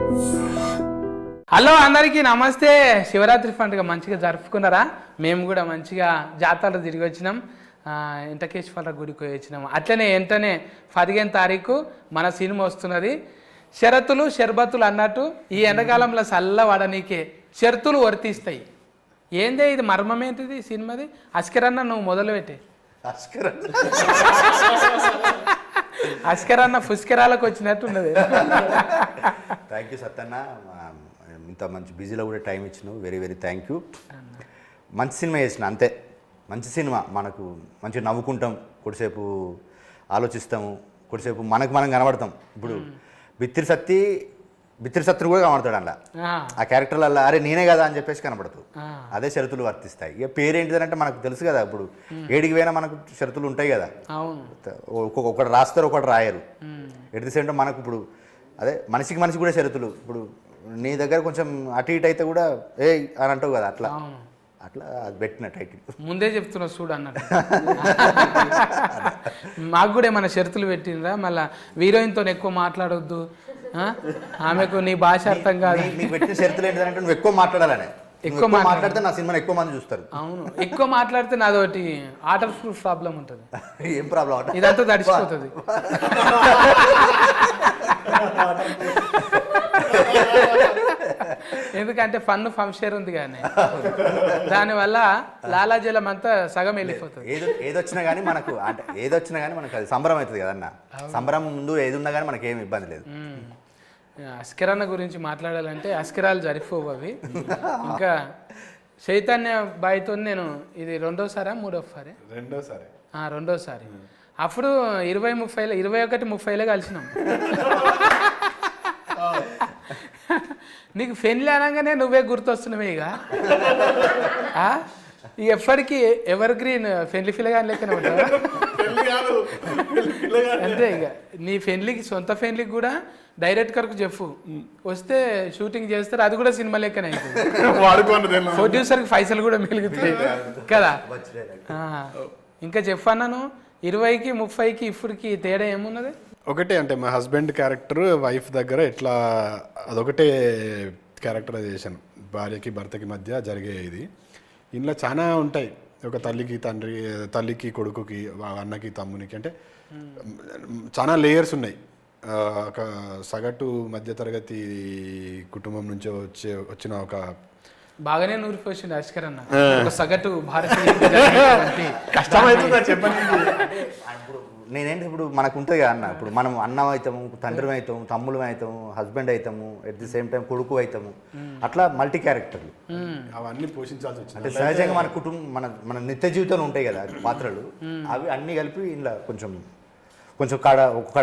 Hello అందరికీ నమస్తే. శివరాత్రి పండుగ మంచిగా జరుపుకున్నారా? మేము కూడా మంచిగా జాతరలు తిరిగి వచ్చినాం, వెంకటేశ్వర గుడికి వచ్చినాము. అట్లనే వెంటనే 15వ తారీఖు మన సినిమా వస్తున్నది. షరతులు షర్బతులు అన్నట్టు ఈ ఎండాకాలంలో చల్ల వాడనీకే షరతులు వర్తిస్తాయి. ఏందే ఇది మర్మం ఏంటిది సినిమాది? అస్కరన్న నువ్వు మొదలుపెట్టే. అస్కరన్న పుష్కరాలకు వచ్చినట్టున్నది. థ్యాంక్ యూ సత్తన్న, ఇంత మంచి బిజీలో కూడా టైం ఇచ్చినావు, వెరీ వెరీ థ్యాంక్ యూ. మంచి సినిమా చేసిన అంతే, మంచి సినిమా. మనకు మంచిగా నవ్వుకుంటాం, కొద్దిసేపు ఆలోచిస్తాము, కొద్దిసేపు మనకు మనం కనబడతాం. ఇప్పుడు బిత్తిరి సత్తురు కూడా కనబడతాడు అలా, ఆ క్యారెక్టర్లలో అరే నేనే కదా అని చెప్పేసి కనబడతావు. అదే షరతులు వర్తిస్తాయి. ఇక పేరేంటిదంటే మనకు తెలుసు కదా, ఇప్పుడు ఏడికి పోయినా మనకు షరతులు ఉంటాయి కదా. ఒకటి రాస్తారు, ఒకటి రాయరు. ఎట్ ది సేమ్ టైం మనకు ఇప్పుడు అదే మనిషికి కూడా షరతులు. ఇప్పుడు నీ దగ్గర కొంచెం అటు ఇటు అయితే కూడా ఏ అని అంటావు కదా, అట్లా అది పెట్టిన టైటిల్ ముందే చెప్తున్నా చూడు అన్నట్టు. మాకు కూడా ఏమైనా షరతులు పెట్టినరా? మళ్ళీ హీరోయిన్తో ఎక్కువ మాట్లాడొద్దు, ఆమెకు నీ భాష అర్థం కాదు. నీకు పెట్టిన షరతులు ఏంటంటే నువ్వు ఎక్కువ మాట్లాడాలనే. ఎక్కువ మాట్లాడితే నా సినిమాని ఎక్కువ మంది చూస్తారు. అవును, ఎక్కువ మాట్లాడితే నాదొకటి ఆటర్ ప్రూఫ్ ప్రాబ్లం ఉంటుంది. ఏం ప్రాబ్లం? ఇదంతా తడిచిపోతుంది. ఎందుకంటే ఫన్ను ఫంక్షన్ ఉంది కానీ దానివల్ల లాలాజలం అంతా సగం వెళ్ళిపోతుంది. ఏదొచ్చినా కానీ మనకు అంటే ఏదొచ్చినా కానీ మనకు అది సంబరం అవుతుంది కదన్న. సంబరం ముందు ఏది ఉన్నా కానీ మనకి ఏమి ఇబ్బంది లేదు. అస్కిరాన్న గురించి మాట్లాడాలంటే అస్కిరాలు జరిపోవు అవి. ఇంకా చైతన్య బాయ్తో నేను ఇది రెండోసారి. అప్పుడు 21-30 కలిసినాం. నీకు పెళ్ళి అనగానే నువ్వే గుర్తొస్తున్నావే. ఇక ఎప్పటికీ ఎవర్ గ్రీన్ పెళ్లి పిల్లగాని లెక్కనే ఉంటావా? అంతే. ఇక నీ పెళ్లికి సొంత పెళ్లికి కూడా డైరెక్టర్కు చెప్పు, వస్తే షూటింగ్ చేస్తారు. అది కూడా సినిమా లెక్కనే అవుతుంది. ప్రొడ్యూసర్కి పైసలు కూడా మిగులుతాయి కదా. ఇంకా చెప్పన్నాను 20కి 30కి ఇప్పటికి తేడా ఏమున్నది? ఒకటే అంటే మా హస్బెండ్ క్యారెక్టర్ వైఫ్ దగ్గర ఎట్లా అదొకటే క్యారెక్టరైజేషన్. భార్యకి భర్తకి మధ్య జరిగే ఇది. ఇందులో చాలా ఉంటాయి. ఒక తల్లికి తండ్రి, తల్లికి కొడుకుకి, అన్నకి తమ్మునికి, అంటే చాలా లేయర్స్ ఉన్నాయి. ఒక సగటు మధ్యతరగతి కుటుంబం నుంచి వచ్చిన ఒక బాగానే నూరిపోయింది అస్కర్ అన్న. ఒక సగటు భారతీయ కష్టమవుతుందా చెప్పండి. నేనేంటి ఇప్పుడు మనకు ఉంటుంది కదా అన్న, ఇప్పుడు మనం అన్నం అవుతాము, తండ్రి అవుతాము, తమ్ముళ్ళు అవుతాము, హస్బెండ్ అవుతాము, ఎట్ ది సేమ్ టైం కొడుకు అవుతాము. అట్లా మల్టీ క్యారెక్టర్లు అవన్నీ పోషించాల్సి వచ్చింది. అంటే సహజంగా మన కుటుంబం మన నిత్య జీవితంలో ఉంటాయి కదా పాత్రలు, అవి అన్నీ కలిపి ఇలా కొంచెం ఒక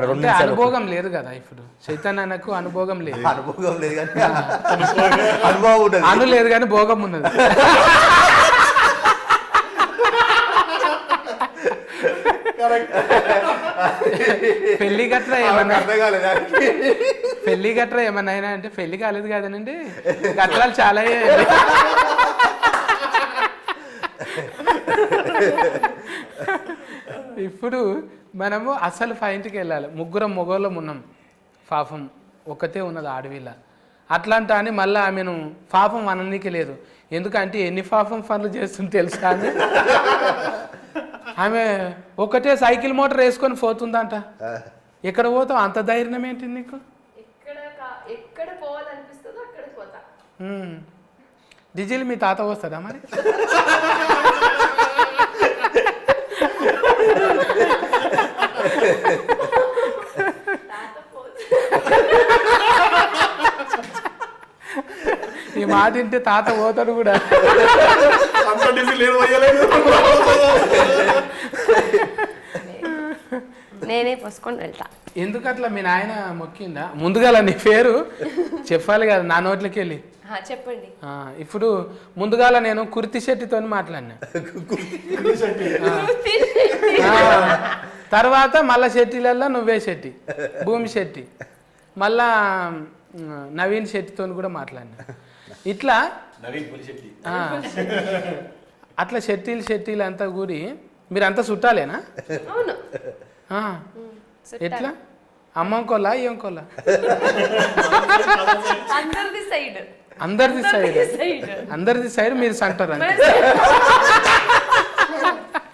2 నిమిషాలు. అనుభవం లేదు కదా ఇప్పుడు చైతన్యకు. అనుభవం లేదు కానీ అనుభవం ఉంటుంది. లేదు కానీ భోగం ఉన్నది. పెళ్లి గట్రా ఏమన్నా అయినా అంటే పెళ్లి కాలేదు కదనండి, గట్రాలు చాలా. ఇప్పుడు మనము అసలు పాయింట్కి వెళ్ళాలి. ముగ్గురం మొగోళ్ళం ఉన్నాం, పాపం ఒక్కతే ఉన్నది ఆడవిల్ల. అట్లాంటి అని మళ్ళీ ఆమెను పాపం అననీకి లేదు. ఎందుకంటే ఎన్ని పాపం పనులు చేస్తుంది తెలుసా అని. ఆమె ఒకటే సైకిల్ మోటార్ వేసుకొని పోతుందంట. ఎక్కడ పోతావు? అంత ధైర్యం ఏంటి నీకు? డీజిల్ మీ తాత వస్తుందా మరి? ఈ మాట వింటే తాత పోతాడు కూడా. నేనే పోసుకొని వెళ్తా. ఎందుకట్లా మీ నాయన మొక్కిందా? ముందుగా నీ పేరు చెప్పాలి కదా నా నోట్లకి వెళ్ళి. చెప్పండి. ఇప్పుడు ముందుగా నేను కుర్తి శెట్టితో మాట్లాడినా. తర్వాత మళ్ళా శెట్టిలల్లో నువ్వే శెట్టి, భూమి శెట్టి, మళ్ళా నవీన్ శెట్టితో కూడా మాట్లాడినా. ఇట్లా అట్లా షెట్టీలు అంతా కూడి మీరంతా చుట్టాలేనా? ఎట్లా అమ్మంకోలా ఏంకోలా అందరిది సైడ్ అందరిది సైడ్ సైడ్ అందరిది సైడ్ మీరు సెంటర్ అంతే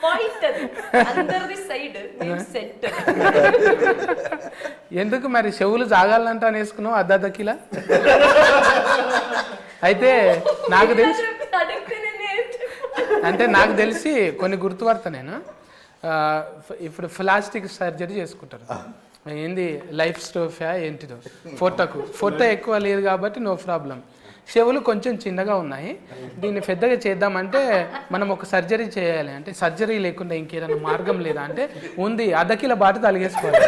పాయింట్ అది అందరిది సైడ్ మేము సెంటర్ ఎందుకు మరి చెవులు జాగాలంటే అని వేసుకున్నావు అద్దకిలా అయితే నాకు తెలిసి అంటే నాకు తెలిసి కొన్ని గుర్తుపడతా నేను ఇప్పుడు ప్లాస్టిక్ సర్జరీ చేసుకుంటారు ఏంది లైఫ్ స్టోఫా ఏంటిదో ఫోటో ఎక్కువ లేదు కాబట్టి నో ప్రాబ్లం. చెవులు కొంచెం చిన్నగా ఉన్నాయి, దీన్ని పెద్దగా చేద్దామంటే మనం ఒక సర్జరీ చేయాలి అంటే సర్జరీ లేకుండా ఇంకేదైనా మార్గం లేదా అంటే ఉంది, అద్దకిల బాట తలిగేసుకోవాలి.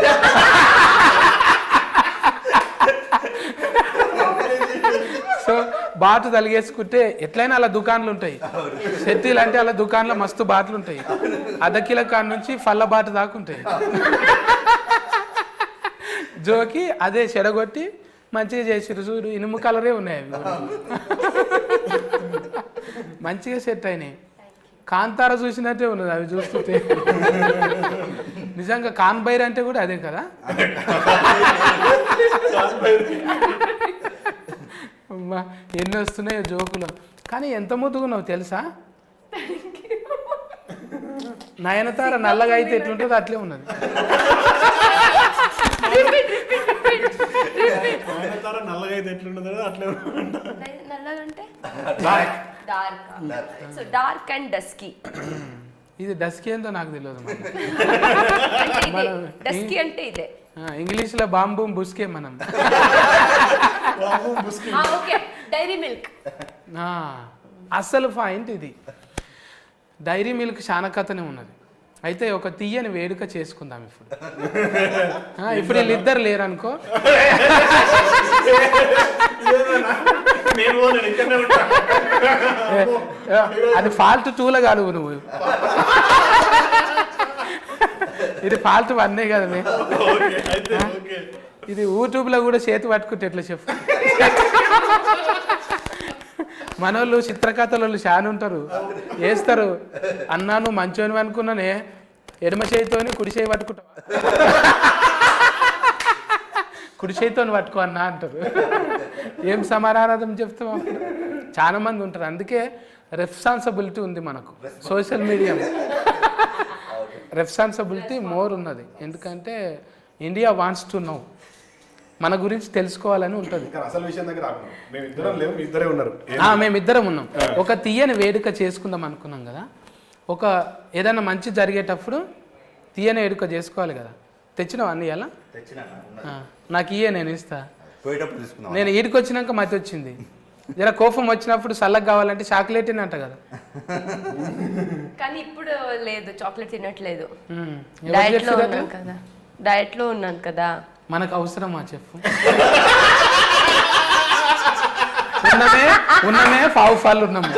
సో బాటు తలిగేసుకుంటే ఎట్లయినా అలా దుకాన్లు ఉంటాయి, సెట్టీలు అంటే అలా దుకాన్లో మస్తు బాటలు ఉంటాయి, అద్దకిల కాడ నుంచి ఫల్ల బాట దాకా ఉంటాయి. జోకి అదే చెడగొట్టి మంచిగా చేసిరు చూడు, ఇనుము కలరే ఉన్నాయి అవి మంచిగా సెట్ అయినాయి. కాంతార చూసినట్టే ఉన్నది అవి చూస్తుంటే. నిజంగా కాన్బైర్ అంటే కూడా అదే కదా. అమ్మా ఎన్ని వస్తున్నాయో జోకులు, కానీ ఎంత ముద్దుగున్నావు తెలుసా. నయనతార నల్లగా అయితే ఎట్లుంటుందో అట్లే ఉన్నది. Dark and dusky. ఇది డస్కీ ఏంటో నాకు తెలియదు. డస్కీ అంటే ఇదే ఇంగ్లీష్లో బాంబు బుస్కే మనం. Okay Dairy Milk. అసలు పాయింట్ ఇది. డైరీ మిల్క్ చాలా కథనే ఉన్నది. అయితే ఒక తీయని వేడుక చేసుకుందాం ఇప్పుడు. ఇప్పుడు వీళ్ళిద్దరు లేరనుకో, అది ఫాల్ట్ 2లో కాదు నువ్వు, ఇది ఫాల్ట్ 1 కదా. ఇది యూట్యూబ్లో కూడా చేతి పట్టుకుంటే ఎట్లా చెప్పు. మనోళ్ళు చిత్రకథలు చాలా ఉంటారు, వేస్తారు. అన్నా నువ్వు మంచోని అనుకున్నానే, ఎడమ చేతితోని కుడి చేయి పట్టుకుంటావు, కుడి చేతితోని పట్టుకో అన్నా అంటారు. ఏం సమాధానం చెప్తాం. చాలా మంది ఉంటారు. అందుకే రెస్పాన్సిబిలిటీ ఉంది మనకు సోషల్ మీడియా, రెస్పాన్సిబిలిటీ మోర్ ఉన్నది. ఎందుకంటే ఇండియా వాంట్స్ టు నో, మన గురించి తెలుసుకోవాలని ఉంటుంది. మేమిద్దరం ఉన్నాం. ఒక తీయని వేడుక చేసుకుందాం అనుకున్నాం కదా. ఒక ఏదైనా మంచి జరిగేటప్పుడు తీయని వేడుక చేసుకోవాలి కదా. తెచ్చినావు అన్ని అలా నాకు ఇయ్యే, నేను ఇస్తా. నేను ఈడికి వచ్చినాక మతి వచ్చింది, జర కోపం వచ్చినప్పుడు చల్లగా కావాలంటే చాక్లెట్ అంట కదా. కానీ ఇప్పుడు లేదు, చాక్లెట్ తినట్లేదు. కదా డయట్ లో ఉన్నాను కదా. మనకు అవసరమా చెప్పు. ఉన్నమే పావు ఫాలు ఉన్నాము.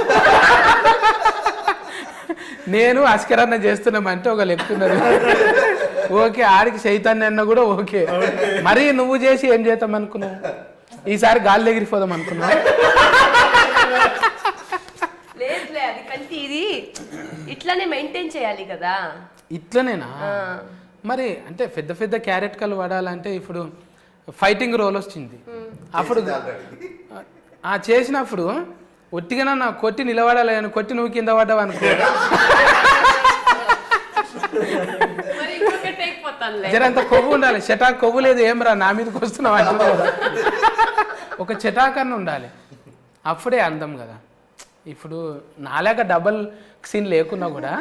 నేను అస్కరన్న చేస్తున్నామంటే ఒక లెక్కున్నది. ఓకే, ఆడికి చైతన్య అన్న కూడా ఓకే. మరి నువ్వు చేసి ఏం చేద్దాం అనుకున్నావు? ఈసారి గాలి ఎగిరిపోదాం అనుకున్నావు. లేదు అది కంటే ఇది ఇట్లానే మెయింటైన్ చేయాలి కదా. ఇట్లనేనా? మరి అంటే పెద్ద పెద్ద క్యారెట్ కలు పడాలంటే ఇప్పుడు ఫైటింగ్ రోల్ వచ్చింది. అప్పుడు చేసినప్పుడు ఒట్టిగా నా కొట్టి నిలబడాలి అని, కొట్టి నువ్వు కింద పడ్డావు అనుకో, జరంత కొవ్వు ఉండాలి. చెటాక్ కొవ్వు లేదు, ఏం రా నా మీదకి వస్తున్నావు అంటే ఒక చెటాకన్న ఉండాలి, అప్పుడే అందం కదా. ఇప్పుడు నాలాగా డబల్ సీన్ లేకున్నా కూడా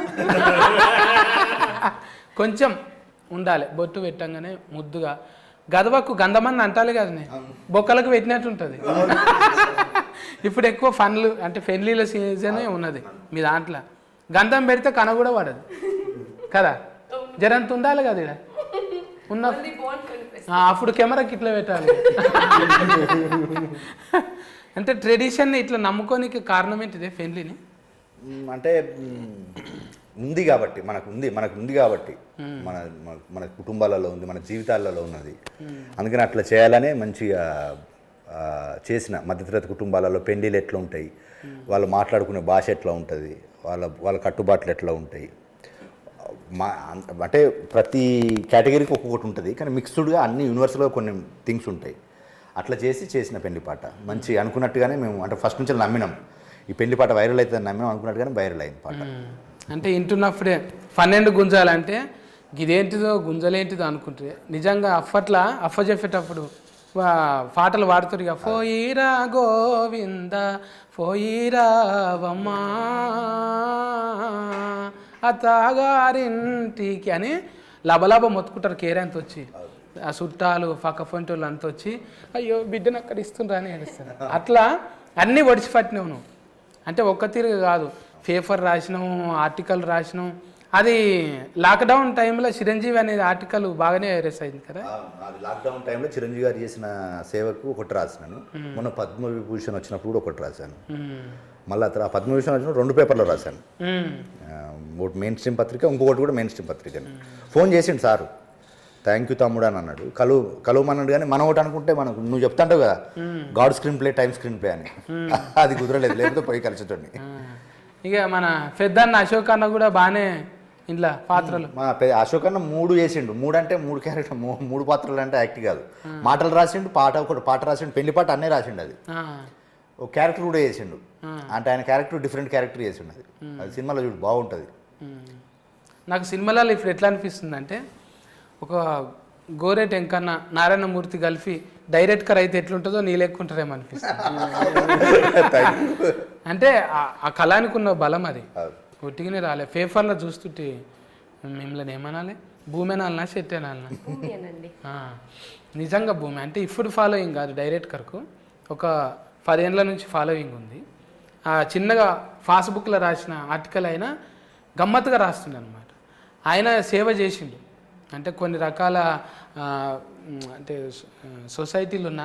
కొంచెం ఉండాలి. బొట్టు పెట్టంగానే ముద్దుగా గదవకు గంధమని అంటాలి కదా, బొక్కలకు పెట్టినట్టు ఉంటుంది. ఇప్పుడు ఎక్కువ ఫన్లు అంటే పెళ్లిళ్ళ సీజనే ఉన్నది మీ దాంట్లో. గంధం పెడితే కన కూడా పడదు కదా, జరంత ఉండాలి కదా ఇక్కడ ఉన్న. అప్పుడు కెమెరాకి ఇట్లా పెట్టాలి. అంటే ట్రెడిషన్ని ఇట్లా నమ్ముకోనికి కారణం ఏంటిదే పెళ్లిని? అంటే ఉంది కాబట్టి, మనకు ఉంది కాబట్టి, మన కుటుంబాలలో ఉంది, మన జీవితాలలో ఉన్నది. అందుకని అట్లా చేయాలనే మంచిగా చేసిన. మధ్యతరగతి కుటుంబాలలో పెళ్ళిళ్ళు ఎట్లా ఉంటాయి, వాళ్ళు మాట్లాడుకునే భాష ఎట్లా ఉంటుంది, వాళ్ళ కట్టుబాట్లు ఎట్లా ఉంటాయి, అంటే ప్రతి కేటగిరీకి ఒక్కొక్కటి ఉంటుంది, కానీ మిక్స్డ్గా అన్ని యూనివర్సల్గా కొన్ని థింగ్స్ ఉంటాయి. అట్లా చేసిన పెళ్లిపాట మంచి అనుకున్నట్టుగానే మేము అంటే ఫస్ట్ నుంచి నమ్మినాం ఈ పెళ్లిపాట వైరల్ అవుతుందని నమ్మినాం, అనుకున్నట్టుగానే వైరల్ అయింది పాట. అంటే ఇంటున్నప్పుడే 12 గుంజాలంటే ఇదేంటిదో గుంజలేంటిదో అనుకుంటే నిజంగా అప్పట్లో అఫ్ఫ చెప్పేటప్పుడు పాటలు పాడుతారు ఇక పోయిరా గోవింద పోయిరావమ్మా అత్తగారింటికి అని లబలబ మొత్తుకుంటారు కేరంత వచ్చి, ఆ చుట్టాలు పక్క ఫంటోళ్ళు అంత వచ్చి అయ్యో బిడ్డను అక్కడ ఇస్తుండ్రా అని ఏడుస్తారు. అట్లా అన్నీ ఒడిచి పట్టినావు నువ్వు. అంటే ఒక్క తీరుగా కాదు, పేపర్ రాసినాం, ఆర్టికల్ రాసినాం. అది లాక్డౌన్ టైంలో చిరంజీవి అనేది ఆర్టికల్ బాగానే వైరస్ అయింది కదా. అది లాక్డౌన్ టైంలో చిరంజీవి గారు చేసిన సేవకు ఒకటి రాసినాను. మొన్న పద్మవిభూషణ్ వచ్చినప్పుడు కూడా ఒకటి రాశాను. మళ్ళీ ఆ పద్మవిభూషణ్ వచ్చిన 2 పేపర్లో రాశాను. ఒకటి మెయిన్ స్ట్రీమ్ పత్రిక, ఇంకొకటి కూడా మెయిన్ స్ట్రీమ్ పత్రికని. ఫోన్ చేసిండు సారు, థ్యాంక్ యూ తమ్ముడు అని అన్నాడు. కలువమన్నాడు. కానీ మనం ఒకటి అనుకుంటే మనకు నువ్వు చెప్తాంటావు కదా God screen play time screen play అని, అది కుదరలేదు, లేకపోతే పోయి కలిసేటోడిని. ఇక మన పెద్దన్న అశోక్ అన్న కూడా బాగానే ఇంట్లో పాత్రలు. మా అశోక్ అన్న 3 చేసిండు. 3 అంటే 3 క్యారెక్టర్, 3 పాత్రలు అంటే యాక్ట్ కాదు. మాటలు రాసిండు, ఒకటి పాట రాసిండు, పెళ్లి పాట అన్నీ రాసిండు. అది ఒక క్యారెక్టర్ కూడా చేసిండు. అంటే ఆయన క్యారెక్టర్ డిఫరెంట్ క్యారెక్టర్ చేసిండు. అది సినిమాలో చూడు బాగుంటుంది. నాకు సినిమాలలో ఇప్పుడు ఎట్లా అనిపిస్తుంది అంటే ఒక గోరెట్ ఎంకన్న నారాయణమూర్తి కలిపి డైరెక్టర్ అయితే ఎట్లుంటుందో నీ లెక్కుంటారేమో అనిపిస్తుంది. అంటే ఆ కళానికి ఉన్న బలం అది ఒట్టిగానే రాలే. పేపర్లో చూస్తుంటే మిమ్మల్ని ఏమనాలి, భూమి అనాలనా చెట్టు అనాలనా? నిజంగా భూమి అంటే ఇప్పుడు ఫాలోయింగ్ కాదు, డైరెక్టర్కు ఒక 10 ఏళ్ళ నుంచి ఫాలోయింగ్ ఉంది. ఆ చిన్నగా ఫాస్బుక్లో రాసిన ఆర్టికల్ అయినా గమ్మత్తుగా రాస్తుండే అనమాట. ఆయన సేవ చేసిండు. అంటే కొన్ని రకాల అంటే సొసైటీలు ఉన్న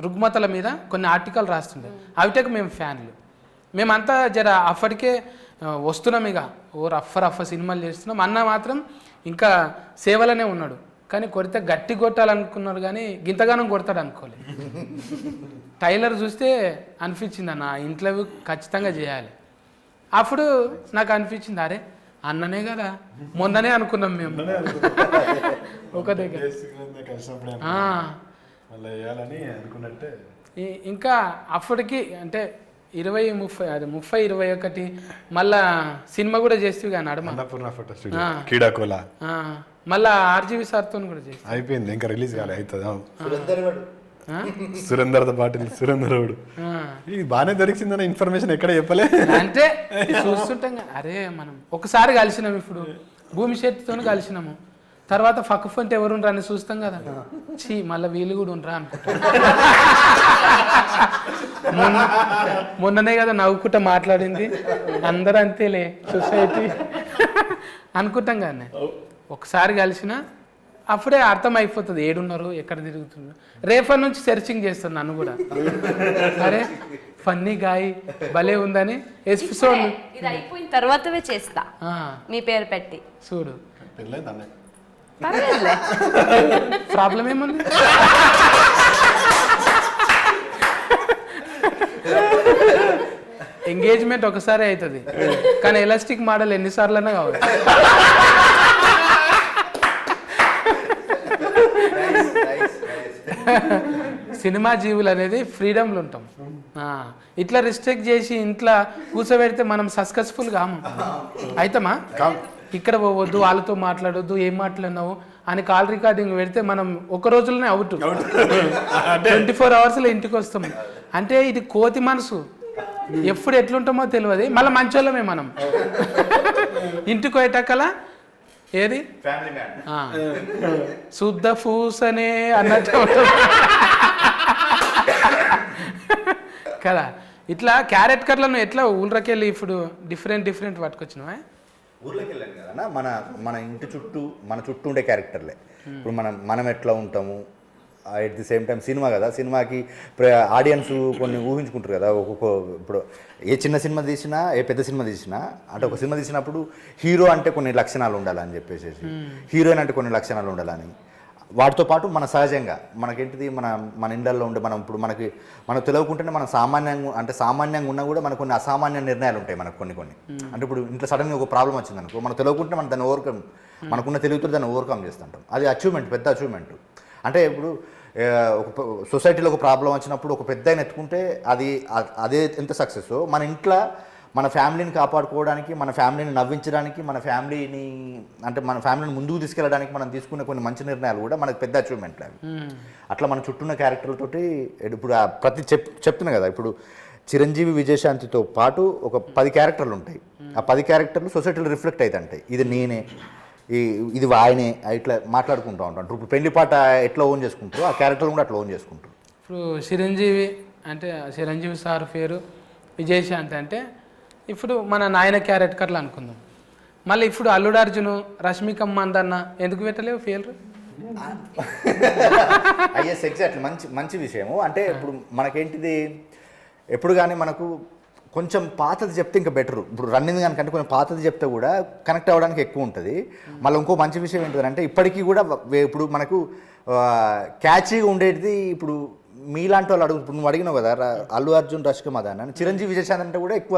రుగ్మతల మీద కొన్ని ఆర్టికల్ రాస్తుండే. అవిటకు మేము ఫ్యాన్లు. మేమంతా జర అప్పటికే వస్తున్నాం, ఇక రఫ్ సినిమాలు చేస్తున్నాం. అన్న మాత్రం ఇంకా సేవలనే ఉన్నాడు. కానీ కొడితే గట్టి కొట్టాలనుకున్నారు, కానీ గింతగానం కొడతాడు అనుకోలేదు. టైలర్ చూస్తే అనిపించింది అన్న ఇంటర్వ్యూ ఖచ్చితంగా చేయాలి. అప్పుడు నాకు అనిపించింది అరే అన్ననే కదా, మొన్ననే అనుకున్నాం మేము ఒక దగ్గర. ఇంకా అప్పటికి అంటే 20-30-21 మళ్ళా సినిమా కూడా చేస్తూ కానీ అడమ మళ్ళా RGV సార్తో కూడా చేసి అయిపోయింది, ఇంకా రిలీజ్ కాలే. అవుతుంది సురేందర్ పాటిల్, సురేందరుడు ఇది బాగానే దొరికిందన్న ఇన్ఫర్మేషన్ ఎక్కడ చెప్పలే. అంటే చూస్తుంటాం అరే మనం ఒకసారి కలిసినాం, ఇప్పుడు భూమి శెట్టితో కలిసినాము, తర్వాత పక్క ఫంట్ ఎవరు ఉండరా అని చూస్తాం కదా, చీ మళ్ళీ వీళ్ళు కూడా ఉండరా అనుకుంటా. మొన్ననే కదా నవ్వుకుంటా మాట్లాడింది, అందరూ అంతేలే సొసైటీ అనుకుంటాం కానీ ఒకసారి కలిసిన అప్పుడే అర్థం అయిపోతుంది ఏడున్నారు, ఎక్కడ తిరుగుతున్నారు. రేపటి నుంచి సెర్చింగ్ చేస్తాను నన్ను కూడా, అరే ఫన్నీ గాయ్ భలే ఉందని. ఎపిసోడ్ ఇది అయిపోయిన తర్వాతవే చేస్తా మీ పేరు పెట్టి చూడు. ప్రాబ్లం ఏముంది? ఎంగేజ్మెంట్ ఒకసారి అవుతుంది, కానీ ఎలాస్టిక్ మోడల్ ఎన్నిసార్లైనా కావాలి. సినిమా జీవులు అనేది ఫ్రీడమ్లు ఉంటాం. ఇట్లా రిస్ట్రిక్ట్ చేసి ఇంట్లో కూర్చోబెడితే మనం సక్సెస్ఫుల్ కాము. అయితమా? ఇక్కడ పోవద్దు, వాళ్ళతో మాట్లాడొద్దు, ఏం మాట్లాడినావు అని కాల్ రికార్డింగ్ పెడితే మనం ఒక రోజులోనే అవుట్, 24 అవర్స్లో ఇంటికి వస్తాం. అంటే ఇది కోతి మనసు, ఎప్పుడు ఎట్లుంటామో తెలియదు. మళ్ళీ మంచోళ్ళమే మనం. ఇంటికి పోయేటక్కల ఏది శుద్ధ పూసనే అన్నట్టు కదా. ఇట్లా క్యారెక్టర్లను ఎట్లా ఊళ్ళకెళ్ళి ఇప్పుడు డిఫరెంట్ పట్టుకొచ్చినావా? ఊర్లోకి వెళ్ళాను కదా మన ఇంటి చుట్టూ మన చుట్టూ ఉండే క్యారెక్టర్లే. ఇప్పుడు మనం ఎట్లా ఉంటాము, at the same time cinema కదా, సినిమాకి ఆడియన్స్ కొన్ని ఊహించుకుంటారు కదా. ఇప్పుడు ఏ చిన్న సినిమా తీసినా ఏ పెద్ద సినిమా తీసినా అంటే ఒక సినిమా తీసినప్పుడు హీరో అంటే కొన్ని లక్షణాలు ఉండాలని చెప్పేసి, హీరోయిన్ అంటే కొన్ని లక్షణాలు ఉండాలని, వాటితో పాటు మన సహజంగా మనకేంటిది మన ఇండ్లలో ఉండే మనం ఇప్పుడు మనకు తెలియకుంటేనే మనం సామాన్యంగా ఉన్నా కూడా మనకు కొన్ని అసామాన్య నిర్ణయాలు ఉంటాయి మనకు కొన్ని అంటే ఇప్పుడు ఇంట్లో సడన్గా ఒక ప్రాబ్లం వచ్చింది అనుకో మనం తెలియకుంటే మనం దాన్ని ఓవర్కమ్ మనకున్న తెలివితో దాన్ని ఓవర్కమ్ చేస్తుంటాం. అది అచీవ్మెంట్, పెద్ద అచీవ్మెంట్. అంటే ఇప్పుడు ఒక సొసైటీలో ఒక ప్రాబ్లం వచ్చినప్పుడు ఒక పెద్ద ఆయన ఎత్తుకుంటే అదే ఎంత సక్సెస్. మన ఇంట్లో మన ఫ్యామిలీని కాపాడుకోవడానికి, మన ఫ్యామిలీని నవ్వించడానికి, మన ఫ్యామిలీని ముందుకు తీసుకెళ్ళడానికి మనం తీసుకునే కొన్ని మంచి నిర్ణయాలు కూడా మనకు పెద్ద అచీవ్మెంట్లు అవి. అట్లా మన చుట్టూన్న క్యారెక్టర్లతోటి ఇప్పుడు ప్రతి చెప్తున్నా కదా, ఇప్పుడు చిరంజీవి విజయశాంతితో పాటు ఒక 10 క్యారెక్టర్లు ఉంటాయి. ఆ 10 క్యారెక్టర్లు సొసైటీలో రిఫ్లెక్ట్ అవుతాయి. ఇది నేనే, ఇది ఆయనే, ఇట్లా మాట్లాడుకుంటూ ఉంటాం. ఇప్పుడు పెళ్లి పాట ఎట్లా ఓన్ చేసుకుంటారో ఆ క్యారెక్టర్లు కూడా అట్లా ఓన్ చేసుకుంటారు. ఇప్పుడు చిరంజీవి సార్ పేరు విజయశాంతి అంటే ఇప్పుడు మన నాయన క్యారెక్టర్లు అనుకుందాం. మళ్ళీ ఇప్పుడు అల్లుడు అర్జును, రష్మిక మందన్న ఎందుకు పెట్టలేవు పేర్లు? ఐఎస్ ఎగ్జాక్ట్లీ, మంచి విషయము. అంటే ఇప్పుడు మనకేంటిది, ఎప్పుడు కానీ మనకు కొంచెం పాతది చెప్తే ఇంకా బెటరు. ఇప్పుడు రన్నింగ్ కనుకంటే కొంచెం పాతది చెప్తే కూడా కనెక్ట్ అవ్వడానికి ఎక్కువ ఉంటుంది. మళ్ళీ ఇంకో మంచి విషయం ఏంటంటే ఇప్పటికీ కూడా ఇప్పుడు మనకు క్యాచీగా ఉండేది. ఇప్పుడు మీలాంటి వాళ్ళు ఇప్పుడు నువ్వు అడిగినావు కదా, అల్లు అర్జున్, రష్మిక మందన్న, చిరంజీవి విజయశాంతి అంటే కూడా ఎక్కువ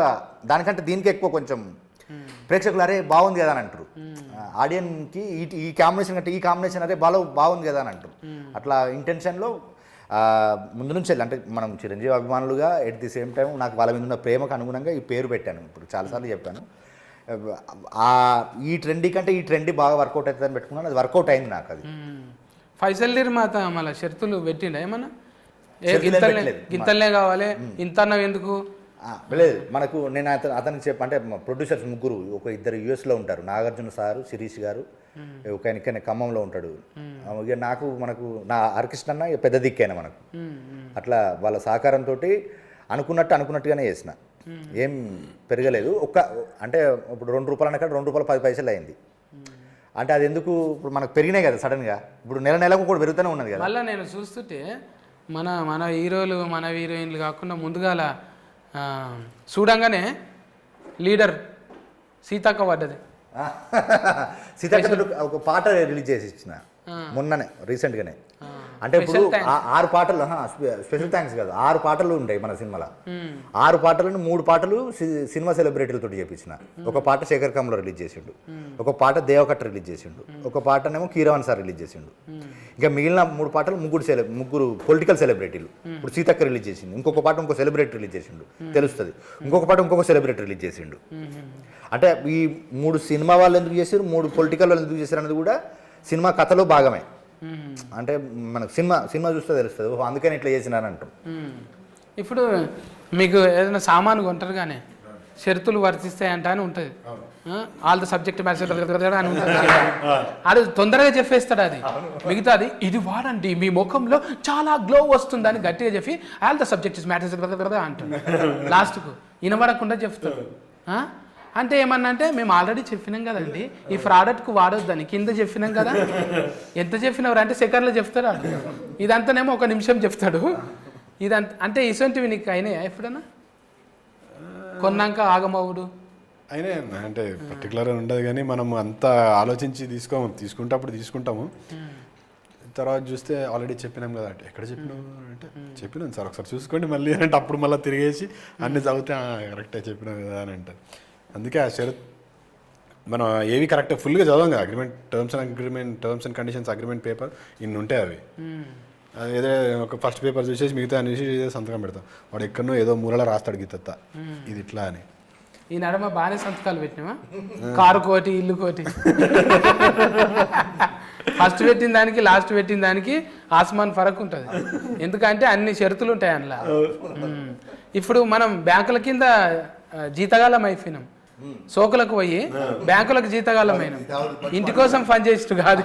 దానికంటే దీనికి ఎక్కువ కొంచెం ప్రేక్షకులు అరే బాగుంది కదా అని అంటారు. ఆడియన్కి ఈ కాంబినేషన్ కంటే ఈ కాంబినేషన్ అరే బాగుంది కదా అని అంటారు. అట్లా ఇంటెన్షన్లో ముందు నుంచి అంటే మనం చిరంజీవి అభిమానులుగా ఎట్ ది సేమ్ టైం నాకు వాళ్ళ మీద ఉన్న ప్రేమకు అనుగుణంగా ఈ పేరు పెట్టాను. ఇప్పుడు చాలాసార్లు చెప్పాను, ఈ ట్రెండీ కంటే ఈ ట్రెండీ బాగా వర్కౌట్ అవుతుందని పెట్టుకున్నాను. అది వర్కౌట్ అయింది నాకు. అది ఫైసల్ నిర్మాత మళ్ళీ షరతులు పెట్టిండా ఏమన్నా? గింతలే కావాలి, ఇంత అన్నవి ఎందుకు లేదు. మనకు నేను అతనికి అంటే ప్రొడ్యూసర్స్ ముగ్గురు, ఇద్దరు యూఎస్లో ఉంటారు, నాగార్జున సారు, శిరీష్ గారు, ఒక ఆయన ఖమ్మంలో ఉంటాడు. ఇక మనకు నా హరికృష్ణ అన్న పెద్ద దిక్కైనా మనకు. అట్లా వాళ్ళ సహకారంతో అనుకున్నట్టుగానే చేసిన, ఏం పెరగలేదు. అంటే ఇప్పుడు ₹2 అన్నక్కడ ₹2.10 అయింది. అంటే అది ఎందుకు, ఇప్పుడు మనకు పెరిగినాయి కదా సడన్గా. ఇప్పుడు నెలకు కూడా పెరుగుతూనే ఉన్నది కదా. మళ్ళీ నేను చూస్తుంటే మన హీరోలు, మన హీరోయిన్లు కాకుండా ముందుగాల చూడంగానే లీడర్ సీతక్క పడ్డది. సీతక్క ఒక పాట రిలీజ్ చేసి ఇచ్చిన మొన్ననే, రీసెంట్గానే. అంటే ఇప్పుడు 6 పాటలు, స్పెషల్ థ్యాంక్స్ కాదు, 6 పాటలు ఉంటాయి మన సినిమాలో. 6 పాటలను 3 పాటలు సినిమా సెలబ్రిటీలతో చేపించిన. ఒక పాట శేఖర్ కమ్లో రిలీజ్ చేసిండు, ఒక పాట దేవకట్ట రిలీజ్ చేసిండు, ఒక పాటనేమో కీరవాణి సార్ రిలీజ్ చేసిండు. ఇంకా మిగిలిన 3 పాటలు ముగ్గురు పొలిటికల్ సెలబ్రిటీలు. ఇప్పుడు సీతక్క రిలీజ్ చేసిండు, ఇంకొక పాట ఇంకో సెలబ్రిటీ రిలీజ్ చేసిండు, తెలుస్తుంది. ఇంకొక పాట ఇంకొక సెలబ్రిటీ రిలీజ్ చేసిండు. అంటే ఈ 3 సినిమా వాళ్ళు ఎందుకు చేశారు, 3 పొలిటికల్ వాళ్ళు ఎందుకు చేశారు అనేది కూడా సినిమా కథలో భాగమే. అంటే మనకు సినిమా చూస్తే తెలుస్తుంది, అందుకని ఇట్లా చేసినారంటాం. ఇప్పుడు మీకు ఏదైనా సామాను కొంటారు కానీ షరతులు వర్తిస్తాయంట అని ఉంటుంది. ఆల్ ద సబ్జెక్ట్ మ్యాటర్ అని ఉంటుంది. అది తొందరగా చెప్పేస్తాడు. అది మిగతాది ఇది వాడండి మీ ముఖంలో చాలా గ్లో వస్తుందని గట్టిగా చెప్పి ఆల్ ద సబ్జెక్ట్ మ్యాటర్ అంటాడు. లాస్ట్కు వినబడకుండా చెప్తాడు. అంటే ఏమన్నా అంటే మేము ఆల్రెడీ చెప్పినాం కదండి ఈ ప్రోడక్ట్కు వాడొద్దని, కింద చెప్పినాం కదా. ఎంత చెప్పినవారు అంటే సెకండ్లో చెప్తాడు. ఇదంతానేమో 1 నిమిషం చెప్తాడు. ఇదంతా అంటే ఇసొంటివి నీకు అయినాయా ఎప్పుడన్నా? కొన్నాక ఆగమవుడు అయినా అంటే పర్టికులర్గా ఉండదు, కానీ మనం అంతా ఆలోచించి తీసుకుంటప్పుడు తీసుకుంటాము. తర్వాత చూస్తే ఆల్రెడీ చెప్పినాం కదా అంటే ఎక్కడ చెప్పినాం అంటే చెప్పినాం సార్ ఒకసారి చూసుకోండి మళ్ళీ అంటే అప్పుడు మళ్ళీ తిరిగేసి అన్ని చదివితే కరెక్టే చెప్పినాం కదా అని అంటారు. అందుకే ఆ షరత్ మనం ఏవి కరెక్ట్ ఫుల్గా చదవం కదా. Terms and conditions agreement paper ఇన్ని ఉంటాయి. అవి ఏదో ఒక ఫస్ట్ పేపర్ చూసేసి మిగతా అన్ని సంతకం పెడతాం. వాడు ఎక్కడనో ఏదో మూలలో రాస్తాడు గీతత్త ఇది ఇట్లా అని. ఈ నడమ బాగానే సంతకాలు పెట్టినావా? కారు కోటి, ఇల్లు కోటి. ఫస్ట్ పెట్టిన దానికి లాస్ట్ పెట్టిన దానికి ఆస్మాన్ ఫరక్ ఉంటుంది. ఎందుకంటే అన్ని షరతులు ఉంటాయి అందులో. ఇప్పుడు మనం బ్యాంకుల కింద జీతగాలం అయిపోయినాం, సోకులకు పోయి బ్యాంకులకు జీతగాలమైనాం. ఇంటి కోసం పని చేస్తూ కాదు.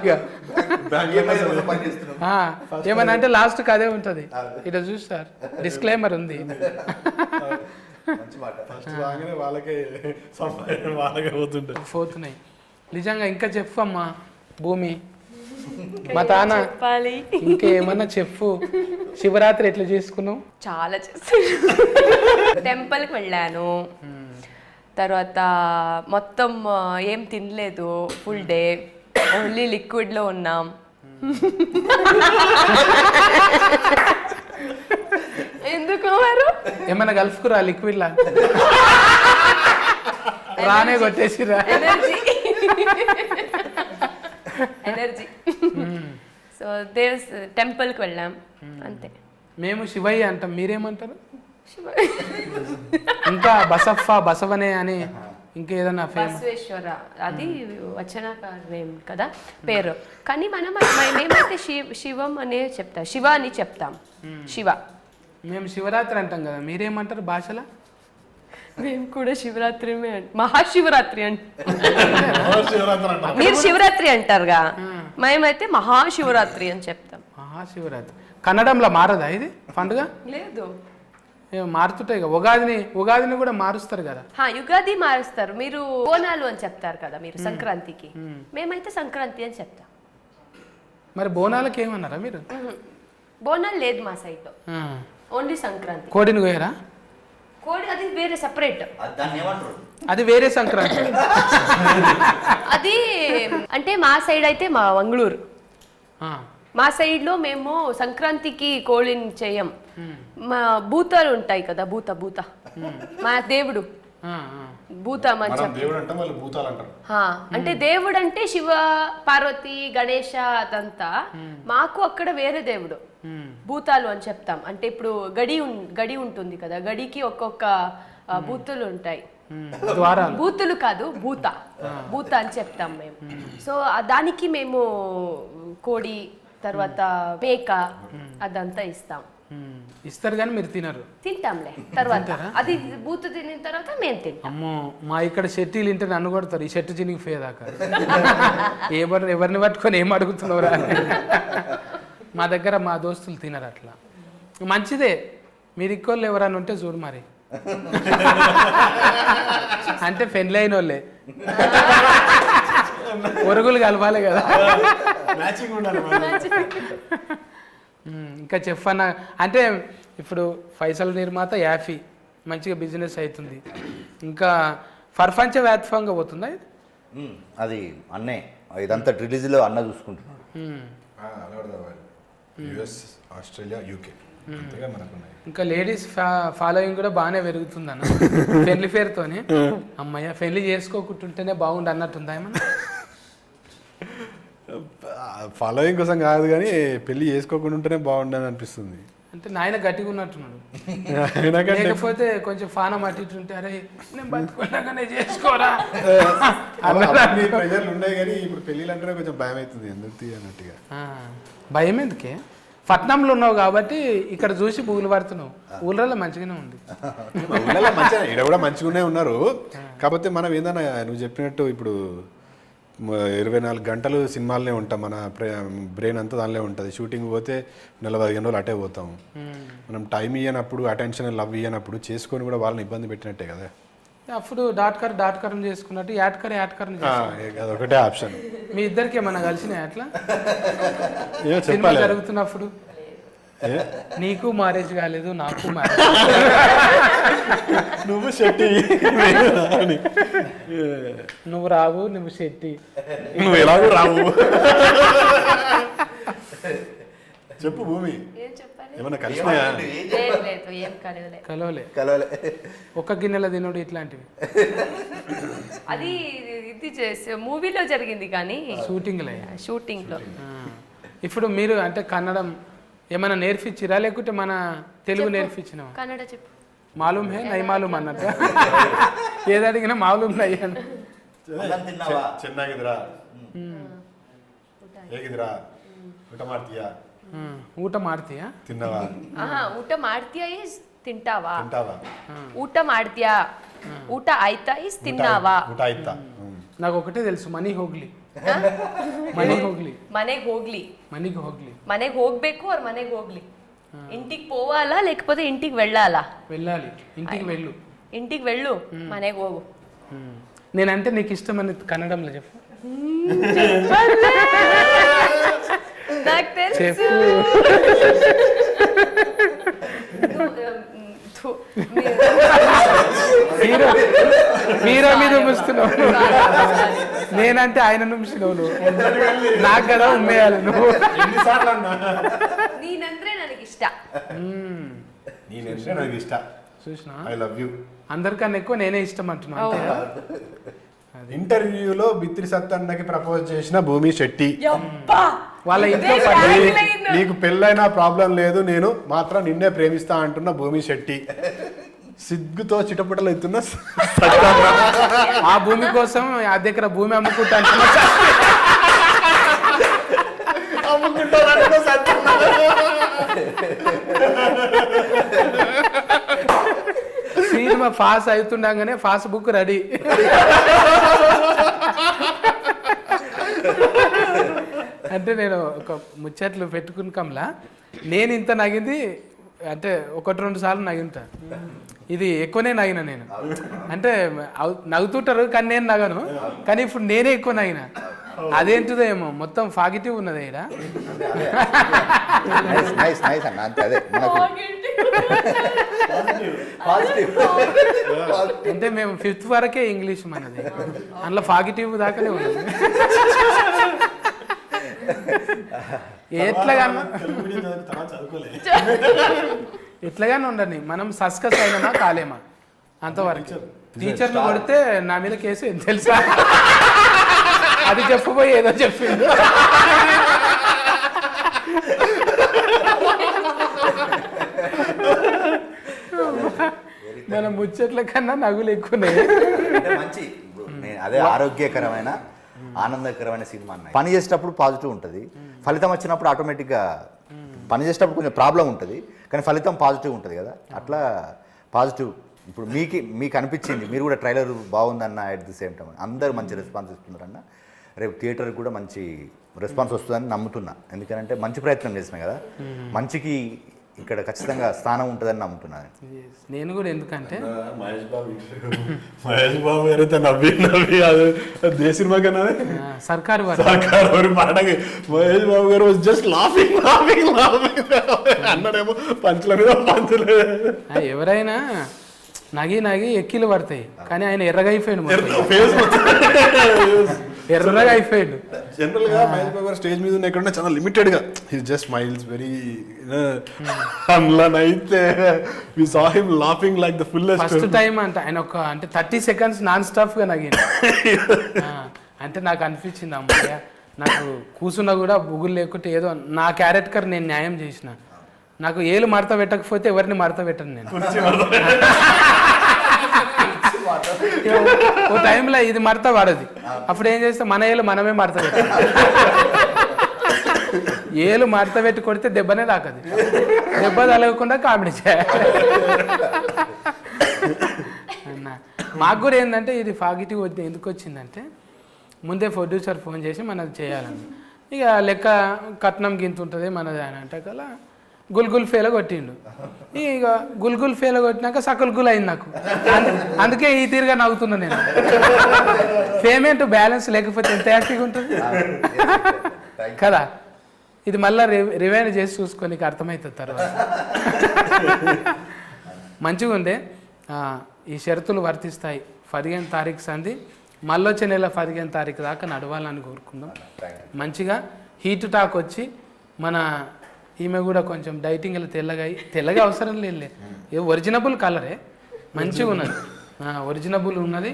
ఏమన్నా అంటే లాస్ట్కి అదే ఉంటుంది. ఇట్లా చూస్తారు డిస్క్లైమర్ ఉంది. పోతున్నాయి నిజంగా. ఇంకా చెప్పు అమ్మా భూమి, మా తాన ఇంకేమన్నా చెప్పు. శివరాత్రి ఎట్లా చేసుకున్నావు? చాలా చేస్తాను. టెంపుల్కి వెళ్ళాను, తర్వాత మొత్తం ఏం తినలేదు, ఫుల్ డే ఓన్లీ లిక్విడ్లో ఉన్నాం. ఎందుకు వారు ఏమన్నా గల్ఫ్కురా లిక్విడ్ లా రానే కొట్టేసిరా. Energy energy. సో దేవ్స్ టెంపుల్కి వెళ్ళాం అంతే. మేము శివయ్య అంటాం, మీరేమంటారు? ఇంకా బసఫ బసవనే అని ఇంకా ఏదన్నా ఫేమస్? బసవేశ్వర అది వచనకారం కదా పేరు, కానీ మనం మేమైతే శివం అనే చెప్తాం, శివ అని చెప్తాం. శివ. మేము శివరాత్రి అంటాం కదా, మీరేమంటారు భాషలో? మేము కూడా శివరాత్రి మహాశివరాత్రి మీరు శివరాత్రి అంటారుగా, మేమైతే మహాశివరాత్రి అని చెప్తాం. మహాశివరాత్రి కన్నడంలో మారదా ఇది పండుగ? లేదు, మారుతుంటాయి కదా. ఉగాదిని కూడా మారుస్తారు కదా. యుగాది మారుస్తారు. మీరు బోనాలు అని చెప్తారు కదా మీరు సంక్రాంతికి, మేమైతే సంక్రాంతి అని చెప్తాం. మరి బోనాలకి ఏమన్నారా మీరు? బోనాలు లేదు మా సైడ్, ఓన్లీ సంక్రాంతి. కోడిని కోయరా? కోడి అది వేరే సపరేట్, అది వేరే సంక్రాంతి. అది అంటే మా సైడ్ అయితే మా మంగళూరు, మా సైడ్లో మేము సంక్రాంతికి కోడిని చేయం. మా భూతాలు ఉంటాయి కదా, భూత మా దేవుడు భూతం అని అంటే దేవుడు అంటే శివ పార్వతి గణేష అదంతా. మాకు అక్కడ వేరే దేవుడు భూతాలు అని చెప్తాం. అంటే ఇప్పుడు గడి ఉంటుంది కదా, గడికి ఒక్కొక్క భూతులు ఉంటాయి. భూతులు కాదు, భూత అని చెప్తాం మేము. సో దానికి మేము కోడి తర్వాత మేక అదంతా ఇస్తారు కానీ మీరు తినరు? తింటాంలే తర్వాత, అది బూతు తినిన తర్వాత మేము తింటాం. అమ్మో, మా ఇక్కడ షెట్టీలు ఇంటే నన్ను కొడతారు, ఈ షెట్టు చినికి పోయేదాకా. ఎవరిని పట్టుకొని ఏం అడుగుతున్నావురా? మా దగ్గర మా దోస్తులు తినరు అట్లా. మంచిదే, మీరు ఇక్కోళ్ళు ఎవరైనా ఉంటే చూడు మరి. అంటే పెళ్ళి అయిన వాళ్ళే, ఒరుగులు కలవాలి కదా. ఇంకా చెఫ్ అన్న అంటే ఇప్పుడు ఫైసల్ నిర్మాత యాఫీ మంచిగా బిజినెస్ అవుతుంది. ఇంకా ప్రపంచ వ్యాప్తంగా పోతుందా ఇది? అది అన్నే ఇదంతా రిలీజ్లో అన్న చూసుకుంటున్నాడు. ఆస్ట్రేలియా, యూకే ఇంకా లేడీస్ ఫాలోయింగ్ కూడా బాగానే పెరుగుతుంది అన్న పెళ్లి పేరుతోని. అమ్మయ్య పెళ్లి చేసుకోకుంటుంటేనే బాగుండు అన్నట్టుందా ఏమన్నా? ఫాలోయింగ్ కోసం కాదు కానీ పెళ్లి చేసుకోకుండా ఉంటేనే బాగుండని అనిపిస్తుంది. అంటే నాయన గట్టిగా ఉన్నట్టున్నాడు, లేకపోతే కొంచెం ఫానం అట్టింటుంటే అరే నేను బతుకున్నాగానే చేసుకోరా ప్రజలు ఉన్నాయి. కానీ ఇప్పుడు పెళ్ళిళ్ళు అంటేనే కొంచెం భయం అవుతుంది ఎందుకు అన్నట్టుగా. భయం ఎందుకే? పట్నంలో ఉన్నావు కాబట్టి ఇక్కడ చూసి పూలు పడుతున్నావు. ఊళ్ళలో మంచిగానే ఉంది, ఊళ్ళలో మంచిగా ఇక్కడ కూడా మంచిగానే ఉన్నారు. కాకపోతే మనం ఏందన్నా నువ్వు చెప్పినట్టు ఇప్పుడు 24 గంటలు సినిమాలనే ఉంటాం, మన బ్రెయిన్ అంతా దానిలో ఉంటుంది. షూటింగ్ పోతే 15 రోజులు అటే పోతాం. మనం టైం ఇవ్వనప్పుడు, అటెన్షన్ లవ్ ఇవ్వనప్పుడు చేసుకొని కూడా వాళ్ళని ఇబ్బంది పెట్టినట్టే కదా. అప్పుడు డాట్కర్ చేసుకున్నట్టు యాట్కర్ అదొకటే ఆప్షన్. మీ ఇద్దరికి ఏమన్నా కలిసినాయి అట్లా సినిమా జరుగుతున్నప్పుడు? నీకు మ్యారేజ్ కాలేదు, నాకు మ్యారేజ్. నువ్వు శెట్టి, నువ్వు రావు, నువ్వు శెట్టి, నువ్వు ఎలాగో రావు. చెప్పు భూమి, ఏమన్నా కలిసినాయా? కలవలే. ఒక్క గిన్నెల తినుడు ఇట్లాంటివి అది ఇది మూవీలో జరిగింది కానీ షూటింగ్లో. ఇప్పుడు మీరు అంటే కన్నడం ఏమైనా నేర్పించిరా లేకుంటే మన తెలుగు నేర్పించినా? కన్నడ చెప్పు. మాలూమ్ హే నై మాలూమ్ అన్నట్టు ఏది అడిగినా మాలూమ్ నై అన్న. ಚೆನ್ನಾಗಿದ್ರಾ ಹೇಗಿದ್ರಾ ಊಟ ಮಾಡ್ತೀಯಾ ಊಟ ಮಾಡ್ತೀಯಾ ತಿನ್ನವಾ ಊಟ ಮಾಡ್ತೀಯಾ ಇಸ್ ತಿಂಟಾವಾ ತಿಂಟಾವಾ ಊಟ ಮಾಡ್ತೀಯಾ ಊಟ ಆಯ್ತಾ ಇಸ್ ತಿನ್ನಾವಾ ಊಟ ಆಯ್ತಾ. నాకు ఒకటే తెలుసు, మనీ ಹೋಗ್ಲಿ ಮನೆಗೆ ಹೋಗ್ಬೇಕು ಅವ್ರ ಮನೆಗೆ ಹೋಗ್ಲಿ. ఇంటికి పోవాలా లేకపోతే ఇంటికి వెళ్ళాలా? వెళ్ళాలి. ఇంటికి వెళ్ళు మನೆಗೆ ಹೋಗು. నేనంటే నీకు ఇష్టమని కన్నడంలో చెప్పు. నాకు తెలుసు. హీరో మీద ఉమ్మిస్తున్నావు నేనంటే ఆయన నుంచినావు నువ్వు నాకు కదా ఉమ్మేయాలి నువ్వు నేనంటే ನನಗೆ ఇష్ట నేనంటే నాకు ఇష్టం. చూసినా ఐ లవ్ యూ. అందరికన్నా ఎక్కువ నేనే ఇష్టం అంటున్నా అంతే కదా? ఇంటర్వ్యూలో బిత్రి సత్తన్నకి ప్రపోజ్ చేసిన భూమి శెట్టి, వాళ్ళ ఇంట్లో నీకు పెళ్ళైనా ప్రాబ్లం లేదు, నేను మాత్రం నిన్నే ప్రేమిస్తా అంటున్న భూమి శెట్టి, సిగ్గుతో చిటపటలు అవుతున్న ఆ భూమి కోసం అద్దె ఎకరా భూమి అమ్ముకుంటా అంటున్నా సినిమా ఫాస్ట్ అవుతుండగానే ఫాస్ట్ బుక్ రెడీ. అంటే నేను ఒక ముచ్చట్లు పెట్టుకుని కమలా నేను ఇంత నగింది అంటే 1-2 సార్లు నగింటా. ఇది ఎక్కువనే నగిన నేను. అంటే నవ్వుతుంటారు కానీ నేను నగను, కానీ ఇప్పుడు నేనే ఎక్కువ నగిన. అదేంటిదో ఏమో మొత్తం పాజిటివ్ ఉన్నది ఇక్కడ. నైస్ నైస్ అన్న, అంతే అదే మనకు పాజిటివ్. అంటే మేము 5th వరకే ఇంగ్లీష్ మనది, అందులో పాజిటివ్ దాకానే ఉన్నది. ఎట్లాగానే ఉండని మనం సస్కస్ అయినామా కాలేమా అంతవరకు. టీచర్లు కొడితే నా మీద కేసు ఏం తెలుసా, అది చెప్పబోయి ఏదో చెప్పిండు. మన ముచ్చట్ల కన్నా నగులు ఎక్కువనే. మంచి అదే ఆరోగ్యకరమైన ఆనందకరమైన సినిమా అన్న. పని చేసేటప్పుడు పాజిటివ్ ఉంటుంది, ఫలితం వచ్చినప్పుడు ఆటోమేటిక్గా పని చేసేటప్పుడు కొంచెం ప్రాబ్లం ఉంటుంది, కానీ ఫలితం పాజిటివ్ ఉంటుంది కదా, అట్లా పాజిటివ్. ఇప్పుడు మీకు అనిపించింది, మీరు కూడా ట్రైలర్ బాగుందన్న, అట్ ది సేమ్ టైం అందరూ మంచి రెస్పాన్స్ ఇస్తున్నారన్న. రేపు థియేటర్కి కూడా మంచి రెస్పాన్స్ వస్తుందని నమ్ముతున్నా, ఎందుకంటే మంచి ప్రయత్నం చేసిన కదా, మంచికి ఇక్కడ ఖచ్చితంగా స్థానం ఉంటుందని నమ్ముతున్నాను నేను కూడా. ఎందుకంటే మహేష్ బాబు గారైతే నవ్వి నవ్వి దే సినిమా కన్నా సర్కారు పాటకి మహేష్ బాబు గారు జస్ట్ లాఫింగ్ లాఫింగ్ లాఫింగ్ అన్నాడేమో పంచుల మీద పంచులు. ఎవరైనా నగి నగి ఎక్కిలు పడతాయి, కానీ ఆయన ఎర్రగా అయిపోయాడు, ఎర్రగా అయిపోయాడు. జనరల్ గా మహేష్ బాబు గారు స్టేజ్ మీద ఉన్న ఎక్కడున్నా చాలా లిమిటెడ్ గా, హి జస్ట్ స్మైల్స్ వెరీ. అయితే we saw him laughing like the fullest. First time అంటే ఆయన ఒక అంటే 30 seconds నాన్ స్టాప్ గా నగిన. అంటే నాకు అనిపించింది అమ్మయ్య, నాకు కూర్చున్నా కూడా బుగులు లేకుంటే ఏదో నా క్యారెక్టర్ నేను న్యాయం చేసిన. నాకు ఏలు మడత పెట్టకపోతే ఎవరిని మడత పెట్టను నేను. ఓ టైంలో ఇది మడత పడది, అప్పుడు ఏం చేస్తే మన ఏలు మనమే మడత పెట్టాలి. ఏలు మడత పెట్టి కొడితే దెబ్బనే తాకది, దెబ్బ తలగకుండా కామెడీ చేయాలి. మాకు కూడా ఏంటంటే ఇది పాజిటివ్ ఎందుకు వచ్చిందంటే, ముందే ప్రొడ్యూసర్ ఫోన్ చేసి మనది చేయాలని, ఇక లెక్క కట్నం గింత ఉంటుంది మనది అని అంటే కలా గుల్గుల్ ఫేల కొట్టిండు. ఇక గుల్గుల్ ఫేల కొట్టినాక సకల్ అయింది నాకు. అందుకే ఈ తీరుగా నవ్వుతున్నా నేను. పేమెంట్ బ్యాలెన్స్ లేకపోతే ఎంత హ్యాపీగా ఉంటుంది కదా. ఇది మళ్ళీ రివైండ్ చేసి చూసుకొని అర్థమవుతుంది తర్వాత. మంచిగా ఉండే. ఈ షరతులు వర్తిస్తాయి. 15 తారీఖు సంది మళ్ళీ వచ్చే నెల 15 తారీఖు దాకా నడవాలని కోరుకుందాం. మంచిగా హీట్ టాక్ వచ్చి మన ఈమె కూడా కొంచెం డైటింగ్లో తెల్లగా అవసరం లేదు, ఒరిజినబుల్ కలరే మంచిగా ఉన్నది, ఒరిజినబుల్ ఉన్నది.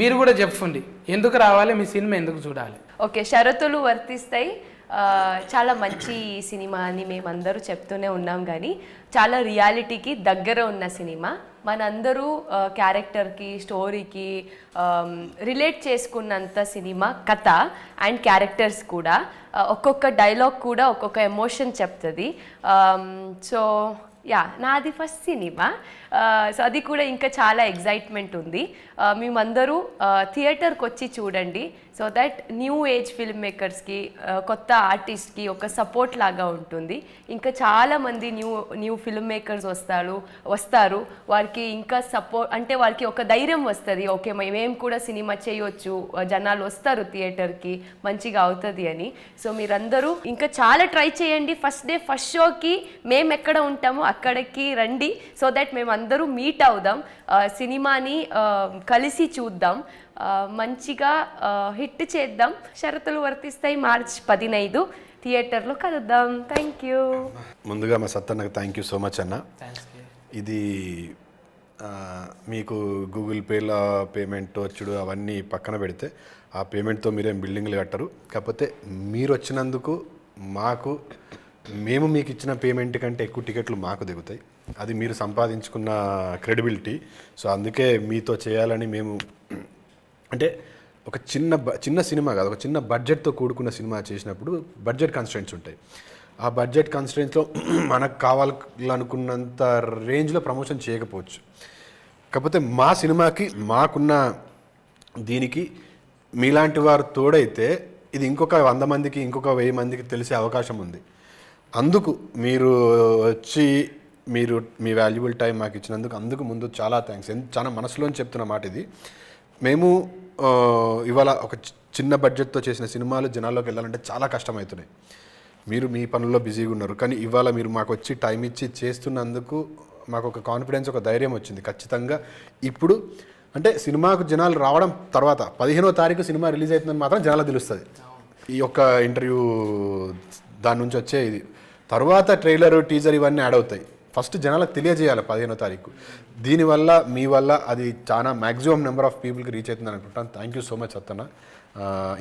మీరు కూడా చెప్పండి ఎందుకు రావాలి, మీ సినిమా ఎందుకు చూడాలి. ఓకే, షరతులు వర్తిస్తాయి. చాలా మంచి సినిమా అని మేమందరూ చెప్తూనే ఉన్నాం, కానీ చాలా రియాలిటీకి దగ్గర ఉన్న సినిమా. మనందరూ క్యారెక్టర్కి స్టోరీకి రిలేట్ చేసుకున్నంత సినిమా కథ అండ్ క్యారెక్టర్స్ కూడా. ఒక్కొక్క డైలాగ్ కూడా ఒక్కొక్క ఎమోషన్ చెప్తుంది. సో నాది ఫస్ట్ సినిమా, సో అది కూడా ఇంకా చాలా ఎగ్జైట్మెంట్ ఉంది. మేమందరూ థియేటర్కి వచ్చి చూడండి, so that new age film మేకర్స్కి, కొత్త ఆర్టిస్ట్కి ఒక సపోర్ట్ లాగా ఉంటుంది. ఇంకా చాలామంది న్యూ ఫిల్మ్ మేకర్స్ వస్తారు, వారికి ఇంకా సపోర్ట్ అంటే వారికి ఒక ధైర్యం వస్తుంది, ఓకే మేము కూడా సినిమా చేయొచ్చు, జనాలు వస్తారు థియేటర్కి, మంచిగా అవుతుంది అని. సో మీరందరూ ఇంకా చాలా ట్రై చేయండి. ఫస్ట్ డే ఫస్ట్ షోకి మేము ఎక్కడ ఉంటామో అక్కడికి రండి సో దట్ మేము అందరూ మీట్ అవుదాం, సినిమాని కలిసి చూద్దాం, మంచిగా హిట్ చేద్దాం. షరతులు వర్తిస్తాయి March 15 థియేటర్లో కలుద్దాం. Thank you. ముందుగా మా సత్తన్నకు థ్యాంక్ యూ సో మచ్ అన్న. ఇది మీకు గూగుల్ పేలో పేమెంట్ వచ్చుడు అవన్నీ పక్కన పెడితే ఆ పేమెంట్తో మీరేం బిల్డింగ్లు కట్టరు. కాకపోతే మీరు వచ్చినందుకు మేము మీకు ఇచ్చిన పేమెంట్ కంటే ఎక్కువ టికెట్లు మాకు దిగుతాయి. అది మీరు సంపాదించుకున్న క్రెడిబిలిటీ. సో అందుకే మీతో చేయాలని మేము, అంటే ఒక చిన్న సినిమా కాదు, ఒక చిన్న బడ్జెట్తో కూడుకున్న సినిమా చేసినప్పుడు బడ్జెట్ కన్స్ట్రెంట్స్ ఉంటాయి. ఆ బడ్జెట్ కన్స్ట్రెంట్స్లో మనకు కావాలనుకున్నంత రేంజ్లో ప్రమోషన్ చేయకపోవచ్చు. కాకపోతే మా సినిమాకి మాకున్న దీనికి మీలాంటి వారు తోడైతే ఇది ఇంకొక 100 మందికి ఇంకొక 1000 మందికి తెలిసే అవకాశం ఉంది. అందుకు మీరు వచ్చి మీరు మీ వాల్యుబుల్ టైం మాకు ఇచ్చినందుకు అందుకు ముందు చాలా థ్యాంక్స్. చాలా మనసులోని చెప్తున్న మాట ఇది. మేము ఇవాళ ఒక చిన్న బడ్జెట్తో చేసిన సినిమాలు జనాల్లోకి వెళ్ళాలంటే చాలా కష్టమవుతున్నాయి. మీరు మీ పనుల్లో బిజీగా ఉన్నారు, కానీ ఇవాళ మీరు మాకు వచ్చి టైం ఇచ్చి చేస్తున్నందుకు మాకు ఒక కాన్ఫిడెన్స్, ఒక ధైర్యం వచ్చింది. ఖచ్చితంగా ఇప్పుడు అంటే సినిమాకు జనాలు రావడం తర్వాత 15వ తారీఖు సినిమా రిలీజ్ అవుతుందని మాత్రం జనాలు తెలుస్తుంది. ఈ యొక్క ఇంటర్వ్యూ దాని నుంచి వచ్చే ఇది తర్వాత ట్రైలర్, టీజర్ ఇవన్నీ యాడ్ అవుతాయి. ఫస్ట్ జనాలకు తెలియజేయాలి 15వ తారీఖు. దీనివల్ల మీ వల్ల అది చాలా మ్యాక్సిమం నెంబర్ ఆఫ్ పీపుల్కి రీచ్ అవుతుందని అనుకుంటాను. Thank you so much Sattanna.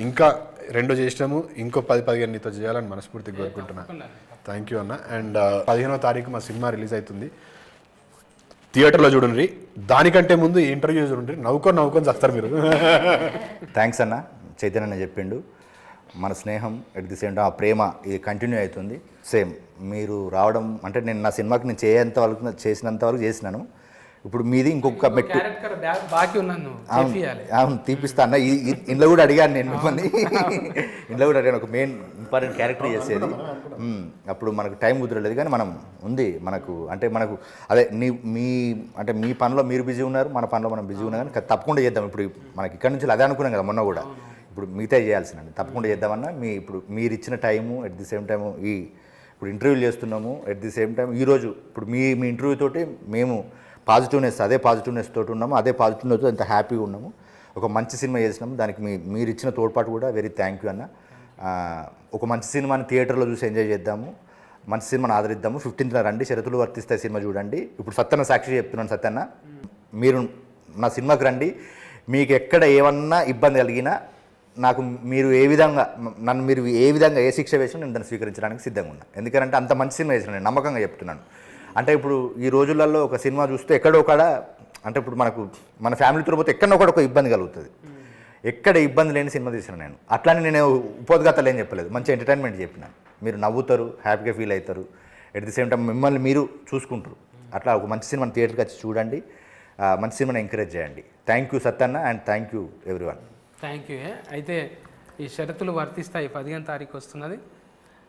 ఇంకా 2 చేసినాము, ఇంకో 10-15 నీతో చేయాలని మనస్ఫూర్తిగా కోరుకుంటున్నా. థ్యాంక్ యూ అన్న. అండ్ 15వ తారీఖు మా సినిమా రిలీజ్ అవుతుంది, థియేటర్లో చూడండి. దానికంటే ముందు ఈ ఇంటర్వ్యూ చూడండి, నవ్వుకొని చేస్తారు మీరు. థ్యాంక్స్ అన్న. చైతన్య చెప్పిండు, మన స్నేహం ఎట్ ది సేమ్ టైం ఆ ప్రేమ ఇది కంటిన్యూ అవుతుంది. సేమ్ మీరు రావడం అంటే నేను నా సినిమాకి నేను చేసినంత వరకు చేసినాను. ఇప్పుడు మీది ఇంకొక మెట్టు. అవును, తీపిస్తా అన్న. ఇంట్లో కూడా అడిగాను నేను మిమ్మల్ని, ఇంట్లో కూడా అడిగాను, ఒక మెయిన్ ఇంపార్టెంట్ క్యారెక్టర్ చేసేది. అప్పుడు మనకు టైం కుదరలేదు, కానీ మనం ఉంది మనకు, అంటే మనకు అదే మీ పనిలో మీరు బిజీ ఉన్నారు, మన పనిలో మనం బిజీ ఉన్నాం, కానీ తప్పకుండా చేద్దాం. ఇప్పుడు మనకి ఇక్కడ నుంచి అదే అనుకున్నాం కదా మొన్న కూడా, ఇప్పుడు మిగతా చేయాల్సిందండి, తప్పకుండా చేద్దామన్నా. ఇప్పుడు మీరు ఇచ్చిన time at the same time ఇప్పుడు ఇంటర్వ్యూలు చేస్తున్నాము, ఎట్ ది సేమ్ టైం ఈరోజు ఇప్పుడు మీ ఇంటర్వ్యూ తోటి మేము అదే పాజిటివ్నెస్ తోటి ఉన్నాము, అదే పాజిటివ్నెస్ ఎంత హ్యాపీగా ఉన్నాము. ఒక మంచి సినిమా చేసినాము, దానికి మీరు ఇచ్చిన తోడ్పాటు కూడా వెరీ థ్యాంక్ యూ అన్న. ఒక మంచి సినిమాని థియేటర్లో చూసి ఎంజాయ్ చేద్దాము, మంచి సినిమాని ఆదరిద్దాము. 15th రండి, షరతులు వర్తిస్తాయి సినిమా చూడండి. ఇప్పుడు సత్తన్న సాక్షి చెప్తున్నాను, సత్తన్న మీరు నా సినిమాకి రండి. మీకు ఎక్కడ ఏమన్నా ఇబ్బంది కలిగినా మీరు ఏ విధంగా ఏ శిక్ష వేసినా నేను దాన్ని స్వీకరించడానికి సిద్ధంగా ఉన్నా. ఎందుకంటే అంత మంచి సినిమా వేసిన నేను నమ్మకంగా చెప్తున్నాను. అంటే ఇప్పుడు ఈ రోజులలో ఒక సినిమా చూస్తే ఎక్కడో కాడ, అంటే ఇప్పుడు మన ఫ్యామిలీతో పోతే ఎక్కడో ఒక ఇబ్బంది కలుగుతుంది. ఎక్కడ ఇబ్బంది లేని సినిమా తీసిన నేను. అట్లానే నేను ఉపోద్ఘాతాలు ఏం చెప్పలేదు, మంచి ఎంటర్టైన్మెంట్ చెప్పినాను. మీరు నవ్వుతారు, హ్యాపీగా ఫీల్ అవుతారు, ఎట్ ది సేమ్ టైం మిమ్మల్ని మీరు చూసుకుంటారు. అట్లా ఒక మంచి సినిమాని థియేటర్కి వచ్చి చూడండి, మంచి సినిమాని ఎంకరేజ్ చేయండి. Thank you Sattanna, and thank you everyone. Thank you. అయితే ఈ షరతులు వర్తిస్తాయి 15వ తారీఖు వస్తున్నది.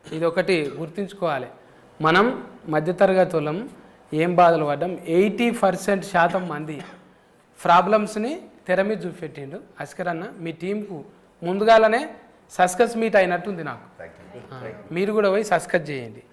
ఇది ఒకటి గుర్తుంచుకోవాలి, మనం మధ్యతరగతి వాళ్ళం ఏం బాధలు పడ్డాం. 80% మంది ప్రాబ్లమ్స్ని తెర మీద చూపెట్టిండు అస్కర్ అన్న. మీ టీంకు ముందుగానే సస్కస్ మీట్ అయినట్టుంది నాకు. మీరు కూడా పోయి సస్కస్ చేయండి.